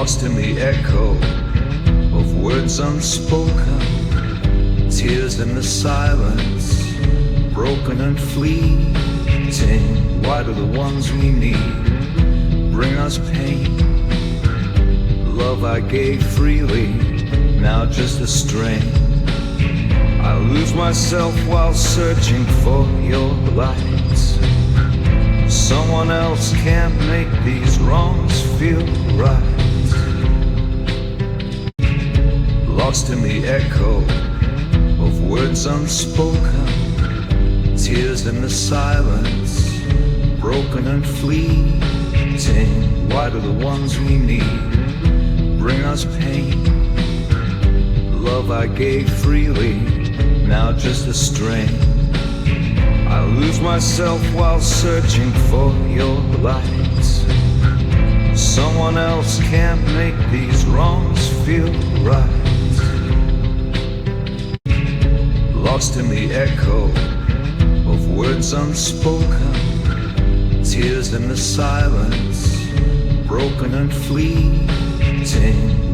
lost in the echo of words unspoken, tears in the silence, broken and fleeting. Why do the ones we need bring us pain? Love I gave freely, now just a strain. I lose myself while searching for your light. Someone else can't make these wrongs feel right. Lost in the echo of words unspoken, tears in the silence, broken and fleeting. Why do the ones we need bring us pain? Love I gave freely, now just a strain. I lose myself while searching for your light. Someone else can't make these wrongs feel right. Lost in the echo of words unspoken, tears in the silence, broken and fleeting.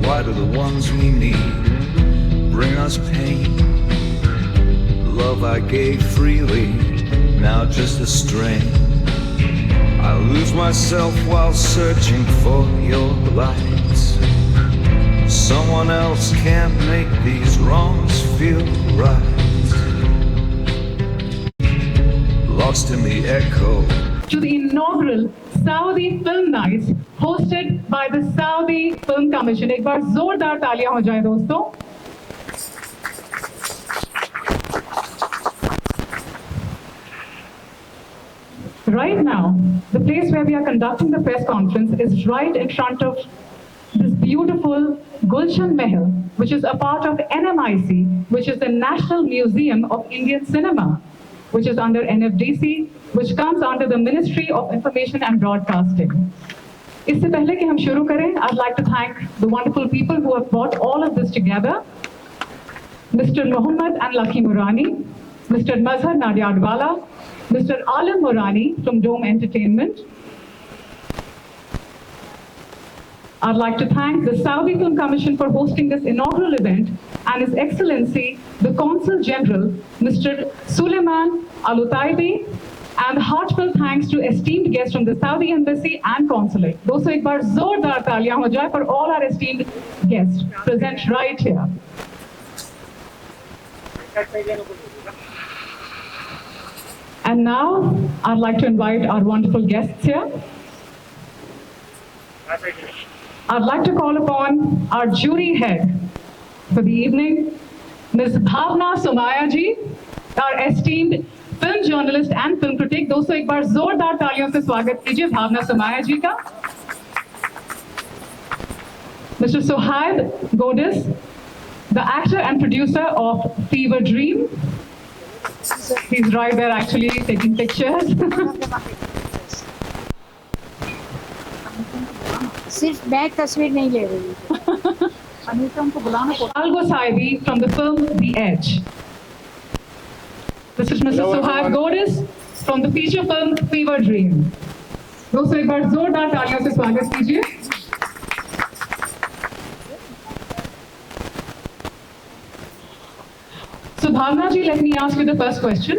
Why do the ones we need bring us pain? Love I gave freely, now just a strain. I lose myself while searching for your light. Someone else can't make these wrongs feel right. Lost in the echo. To the inaugural Saudi Film Nights hosted by the Saudi Film Commission. एक बार जोरदार तालियां हो जाएं दोस्तों. Right now, the place where we are conducting the press conference is right in front of this beautiful Gulshan Mahal, which is a part of NMIC, which is the National Museum of Indian Cinema, which is under NFDC, which comes under the Ministry of Information and Broadcasting. इससे पहले कि हम शुरू करें, I'd like to thank the wonderful people who have brought all of this together. Mr. Mohammed and Lucky Murani, Mr. Mazhar Nadiadwala, Mr. Alim Murani from Dome Entertainment. I'd like to thank the Saudi Film Commission for hosting this inaugural event and His Excellency, the Consul General, Mr. Suleiman Al-Utaibi, and heartfelt thanks to esteemed guests from the Saudi Embassy and Consulate. दोस्तों एक बार जोरदार तालियां हो जाए for all our esteemed guests present right here. And now, I'd like to invite our wonderful guests here. I'd like to call upon our jury head for the evening, Ms. Bhavna Somaya ji, our esteemed film journalist and film critic. दोस्तों एक बार जोरदार तालियों से स्वागत कीजिए भावना सोमाया जी का. Mr. Sohaib Godis, the actor and producer of Fever Dream. He's right there actually taking pictures. सिर्फ back तस्वीर नहीं ले रही. Algo Saibi from the film The Edge. This is Mr. Sohaib Godis from the feature film Fever Dream. दोस्तों एक बार जोरदार तालियों से स्वागत कीजिए. So Bhavna ji, let me ask you the first question.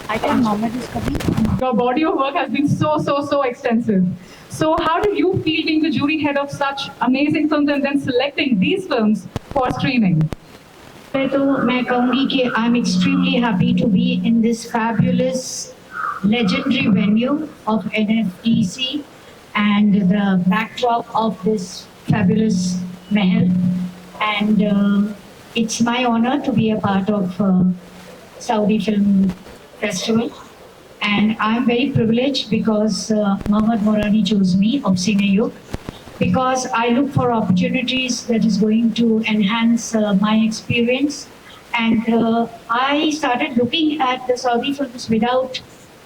I think Mohammed is coming. Your body of work has been so extensive. So how do you feel being the jury head of such amazing films and then selecting these films for streaming? I'm extremely happy to be in this fabulous, legendary venue of NFDC and the backdrop of this fabulous mahal. And it's my honor to be a part of Saudi Film Festival. And I'm very privileged because Mohammed Morani chose me of Sinayuk, because I look for opportunities that is going to enhance my experience. And I started looking at the Saudi films without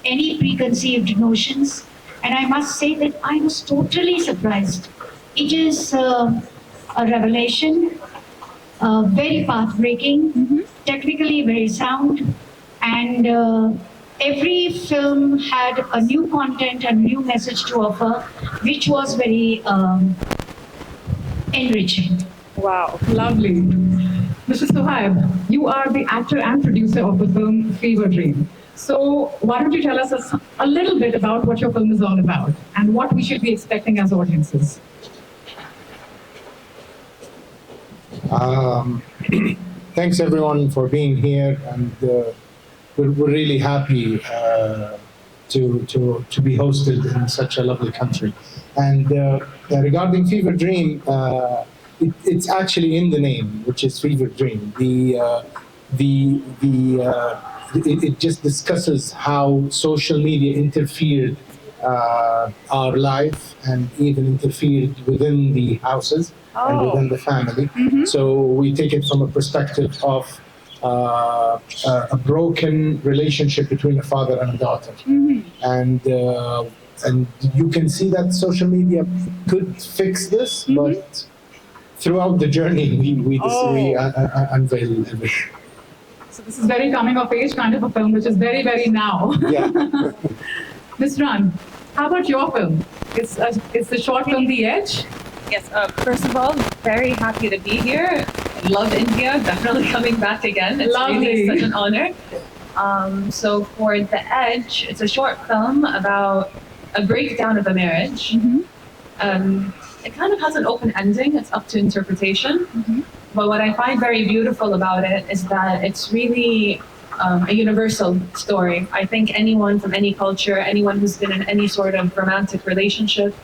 any preconceived notions. And I must say that I was totally surprised. It is a revelation, very path-breaking, technically very sound, and every film had a new content and new message to offer, which was very enriching. Wow, lovely. Mr. Suhaib, you are the actor and producer of the film Fever Dream. So why don't you tell us a little bit about what your film is all about and what we should be expecting as audiences? Thanks everyone for being here, and we're really happy to be hosted in such a lovely country. And regarding Fever Dream, it's actually in the name, which is Fever Dream. It just discusses how social media interfered our life and even interfered within the houses and within the family. So we take it from a perspective of a broken relationship between a father and a daughter. And you can see that social media could fix this, but throughout the journey, we unveil everything. So this is very coming of age kind of a film, which is very, very now. Yeah. Ms. Ran, how about your film? It's the short film The Edge. Yes, first of all, very happy to be here. I love India, definitely coming back again. It's Lovely. really such an honor. So for The Edge, it's a short film about a breakdown of a marriage. It kind of has an open ending, it's up to interpretation. But what I find very beautiful about it is that it's really a universal story. I think anyone from any culture, anyone who's been in any sort of romantic relationship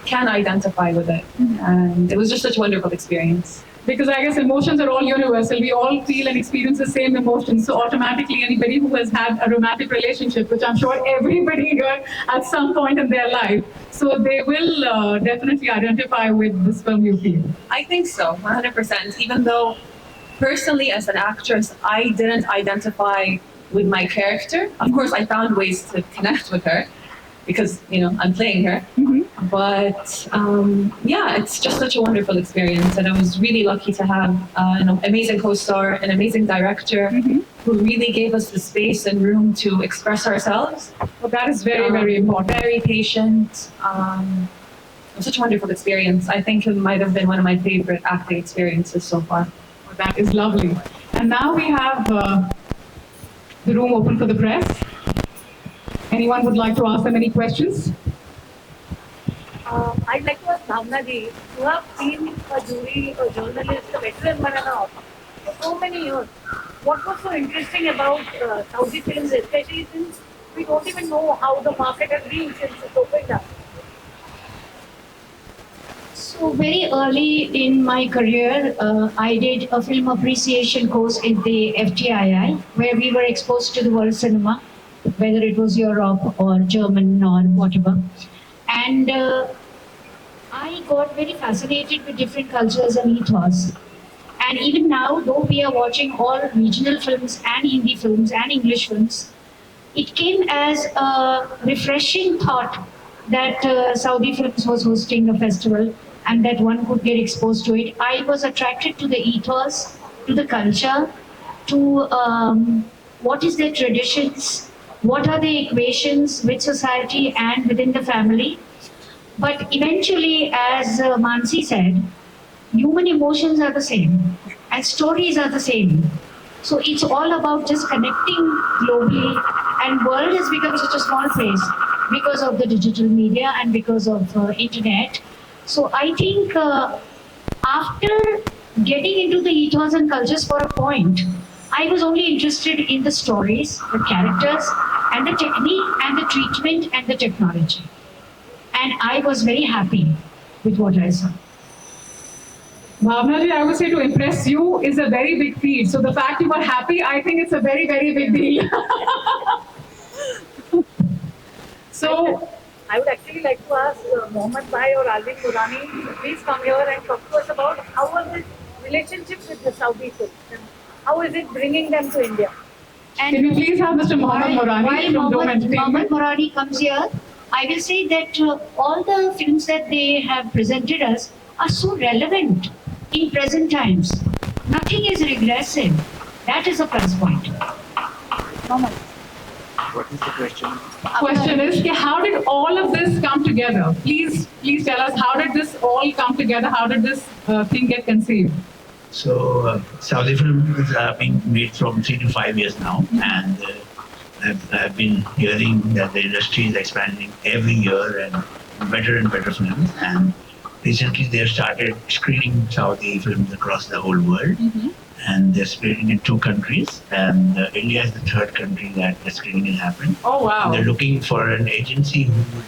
can identify with it. And it was just such a wonderful experience. Because I guess emotions are all universal. We all feel and experience the same emotions. So automatically, anybody who has had a romantic relationship, which I'm sure everybody here at some point in their life, so they will definitely identify with this film, you feel. I think so, 100%. Even though personally as an actress, I didn't identify with my character. Of course, I found ways to connect with her because, I'm playing her. But yeah, it's just such a wonderful experience. And I was really lucky to have an amazing co-star, an amazing director who really gave us the space and room to express ourselves. Well, that is very, very important. Very patient. It was such a wonderful experience. I think it might have been one of my favorite acting experiences so far. Well, that is lovely. And now we have the room open for the press. Anyone would like to ask them any questions? I'd like to ask Bhavna ji, you have been a jury, a journalist, a veteran banana for so many years. What was so interesting about Saudi films, especially since we don't even know how the market has been since it opened up? So very early in my career, I did a film appreciation course in the FTII, where we were exposed to the world cinema, whether it was Europe or German or whatever. And I got very fascinated with different cultures and ethos. And even now, though we are watching all regional films and Hindi films and English films, it came as a refreshing thought that Saudi Films was hosting a festival and that one could get exposed to it. I was attracted to the ethos, to the culture, to what is their traditions, what are the equations with society and within the family. But eventually, as Mansi said, human emotions are the same and stories are the same. So it's all about just connecting globally, and world has become such a small place because of the digital media and because of internet. So I think after getting into the ethos and cultures for a point, I was only interested in the stories, the characters, and the technique and the treatment and the technology. And I was very happy with what I saw. Bhavna ji, I would say to impress you is a very big feat. So the fact you were happy, I think it's a very, very big deal. So I would actually like to ask Mohammed Bhai or Alvin Murani to please come here and talk to us about how was this relationship with the Saudi films and how is it bringing them to India? And can you please have Mr. Mohammed Morani from Dome Mohammed Entertainment? Morani comes here, I will say that all the films that they have presented us are so relevant in present times. Nothing is regressive. That is a plus point. What is the question? Question is, कि how did all of this come together? Please tell us, how did this all come together? How did this thing get conceived? So, Saudi film is being made from 3 to 5 years now, and I've been hearing that the industry is expanding every year and better films. And recently, they've started screening Saudi films across the whole world, and they're screening in 2 countries, and India is the 3rd country that the screening has happened. Oh wow! And they're looking for an agency who would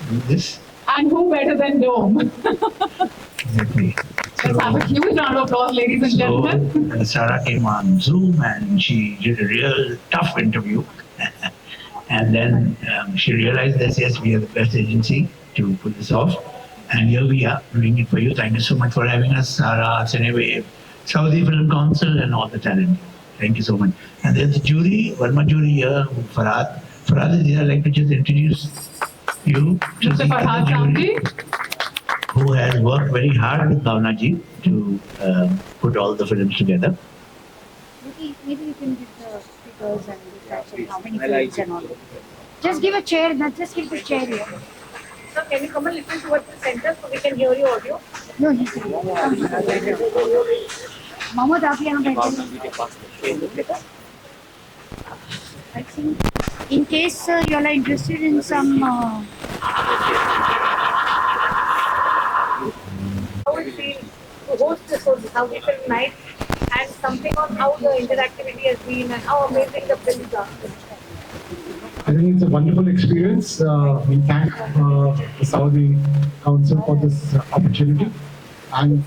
do this. And who better than Dome? Exactly. Let's have a huge round of applause, ladies and gentlemen. Sarah came on Zoom and she did a real tough interview. And then she realized that yes, we are the best agency to pull this off. And here we are doing it for you. Thank you so much for having us, Sarah, Cinewave, Saudi Film Council, and all the talent. Thank you so much. And there's the jury, Verma jury here, Farhad. Farhad is here. I'd like to just introduce you to Mr. the Farhad jury, who has worked very hard with Bhavna ji to put all the films together. Maybe you can give the figures and the facts of how many films and all. Just give a chair, just give the chair here. So can you come and listen towards the center so we can hear your audio? No, he's here. Mohammed, आप यहाँ बैठे हैं. I think in case you are interested in some How would it feel to host this Saudi Film Night and something on how the interactivity has been and how amazing the films are? I think it's a wonderful experience. We thank the Saudi Council for this opportunity, and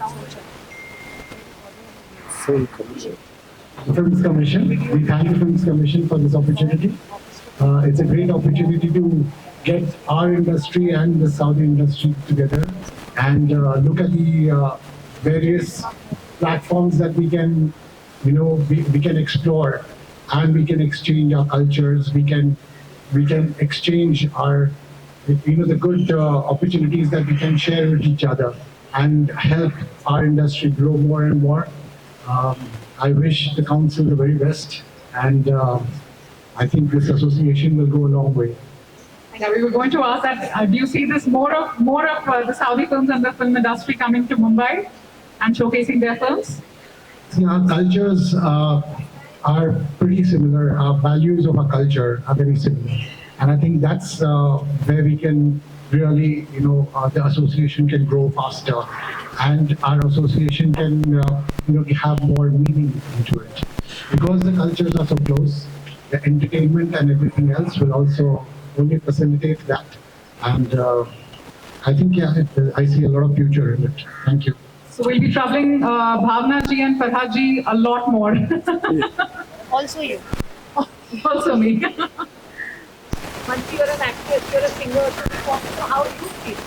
the Films Commission. We thank the Films Commission for this opportunity. It's a great opportunity to get our industry and the Saudi industry together and look at the various platforms that we can, we can explore, and we can exchange our cultures. We can exchange our, the good opportunities that we can share with each other and help our industry grow more and more. I wish the council the very best, and I think this association will go a long way. Yeah, we were going to ask that. Do you see this more of the Saudi films and the film industry coming to Mumbai and showcasing their films? See, our cultures are pretty similar. Our values of our culture are very similar, and I think that's where we can really, the association can grow faster, and our association can, have more meaning into it. Because the cultures are so close, the entertainment and everything else will also only facilitate that. And I think, I see a lot of future in it. Thank you. So we'll be troubling Bhavna ji and Farhad ji a lot more. also you. Also me. Once you're an actress, you're a singer, so we want to know how you feel.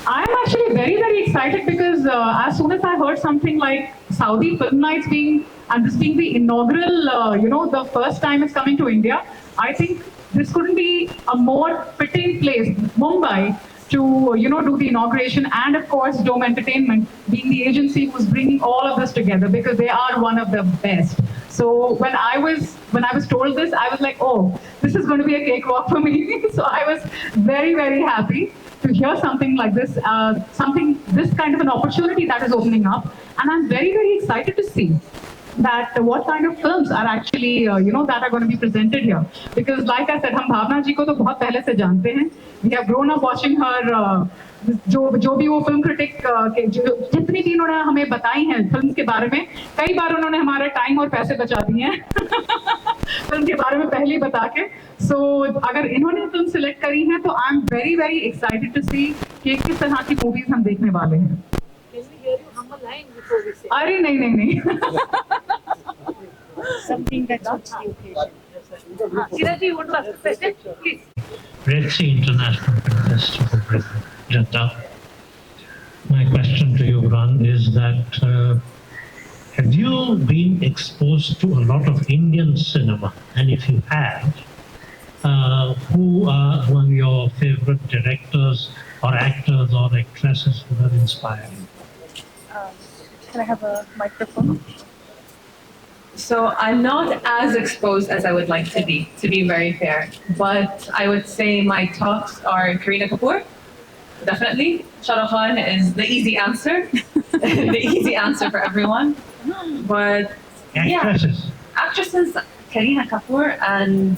I'm actually very, very excited because as soon as I heard something like Saudi Film Nights and this being the inaugural, the first time it's coming to India, I think this couldn't be a more fitting place, Mumbai, to do the inauguration, and of course Dome Entertainment being the agency who's bringing all of this together, because they are one of the best. So when I was told this, I was like, oh, this is going to be a cakewalk for me. So I was very, very happy to hear something like this, this kind of an opportunity that is opening up, and I'm very, very excited to see that what kind of films are actually, that are going to be presented here. Because like I said, हम भावना जी को तो बहुत पहले से जानते हैं. We have grown up watching her, जो भी वो फिल्म क्रिटिक के जितनी भी उन्होंने हमें बताई हैं फिल्म के बारे में, कई बार उन्होंने हमारा टाइम और पैसे बचा दिए हैं फिल्म के बारे में पहले ही बता के. So अगर इन्होंने फिल्म सिलेक्ट करी है तो I'm very, very excited to see कि किस तरह की मूवीज हम देखने वाले हैं. Can we hear you hum a line before we say? अरे नहीं. Something that suits the occasion. Siraji, you want to ask a question? Please. Red Sea International Film Festival, Jeddah. My question to you, Ran, is that have you been exposed to a lot of Indian cinema? And if you have, who are among your favorite directors or actors or actresses who have inspired you? Can I have a microphone? So I'm not as exposed as I would like to be very fair. But I would say my tops are Kareena Kapoor, definitely. Shah Rukh Khan is the easy answer, the easy answer for everyone. But yeah, Actresses. actresses Kareena Kapoor and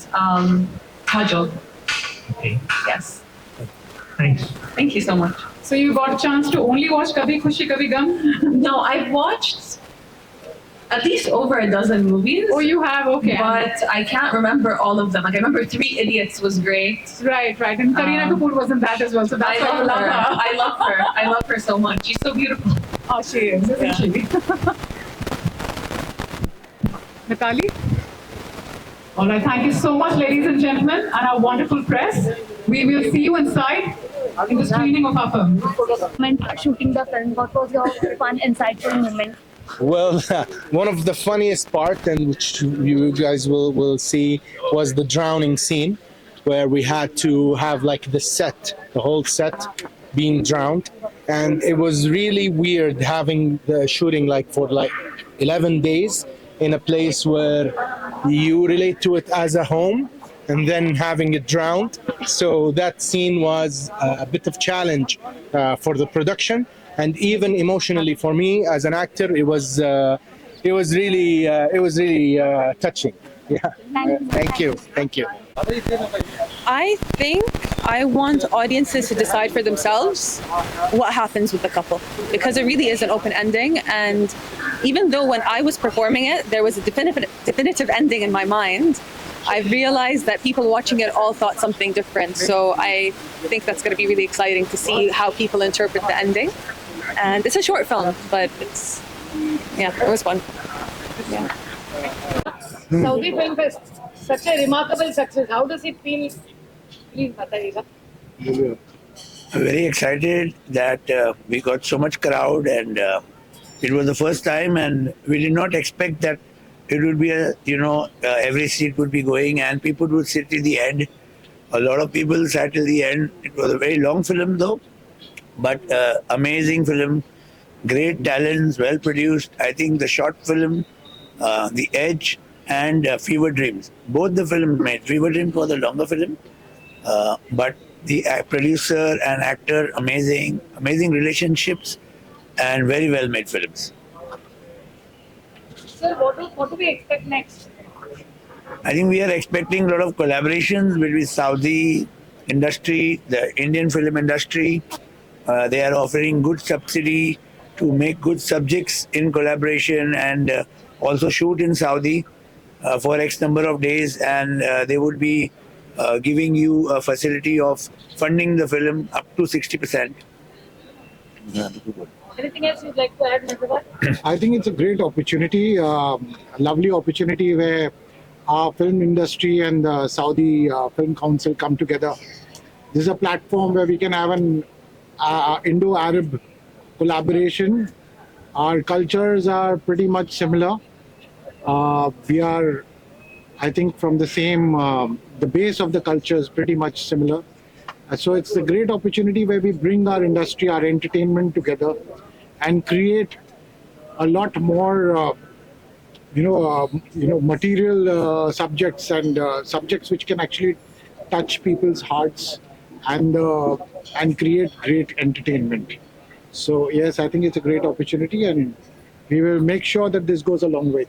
Kajol. Okay, Yes, thanks. thank you so much. So you got a chance to only watch Kabhi Khushi Kabhi Gum? No, I've watched at least over a dozen movies. Oh, you have? Okay. But I can't remember all of them. Like I remember Three Idiots was great. Right. And Kareena Kapoor was in that as well. So that's why you love her. I love her. I love her so much. She's so beautiful. Oh, she is, isn't she? Natali? All right, thank you so much, ladies and gentlemen, and our wonderful press. We will see you inside in the screening of our film. Shooting the film, what was your fun, insightful moment? Well, one of the funniest part, and which you guys will see, was the drowning scene, where we had to have like the whole set being drowned, and it was really weird having the shooting like for 11 days in a place where you relate to it as a home, and then having it drowned. So that scene was a bit of challenge for the production, and even emotionally for me as an actor, it was really touching. Yeah. Thank you. I think I want audiences to decide for themselves what happens with the couple, because it really is an open ending. And even though when I was performing it, there was a definitive ending in my mind, I've realized that people watching it all thought something different. So I think that's going to be really exciting to see how people interpret the ending. And it's a short film, but it was fun. Yeah. Saudi Film Fest, such a remarkable success. How does it feel? Please, Mataiga. I'm very excited that we got so much crowd, and it was the first time, and we did not expect that it would be every seat would be going and people would sit till the end. A lot of people sat till the end. It was a very long film though, but amazing film, great talents, well produced. I think the short film, The Edge and Fever Dreams, both the films made. Fever Dreams was a longer film, but the producer and actor, amazing relationships, and very well made films. Sir, what do we expect next? I think we are expecting a lot of collaborations between Saudi industry, the Indian film industry. They are offering good subsidy to make good subjects in collaboration and also shoot in Saudi for X number of days, and they would be giving you a facility of funding the film up to 60%. Anything else you'd like to add, Mr. I think it's a great opportunity, a lovely opportunity where our film industry and the Saudi Film Council come together. This is a platform where we can have an Indo-Arab collaboration. Our cultures are pretty much similar. We are, I think, from the same, the base of the culture is pretty much similar. So it's a great opportunity where we bring our industry, our entertainment together and create a lot more, material subjects and subjects which can actually touch people's hearts and create great entertainment. So yes, I think it's a great opportunity, and we will make sure that this goes a long way.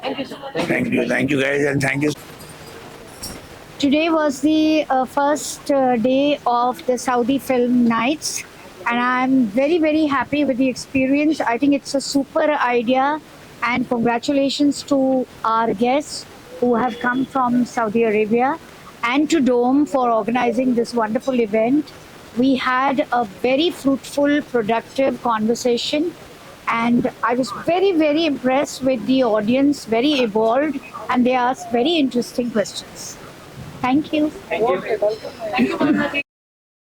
Thank you, sir. Thank you guys, and thank you. Today was the first day of the Saudi Film Nights, and I'm very, very happy with the experience. I think it's a super idea, and congratulations to our guests who have come from Saudi Arabia and to Dome for organizing this wonderful event. We had a very fruitful, productive conversation, and I was very, very impressed with the audience, very evolved, and they asked very interesting questions. Thank you. Thank you very much.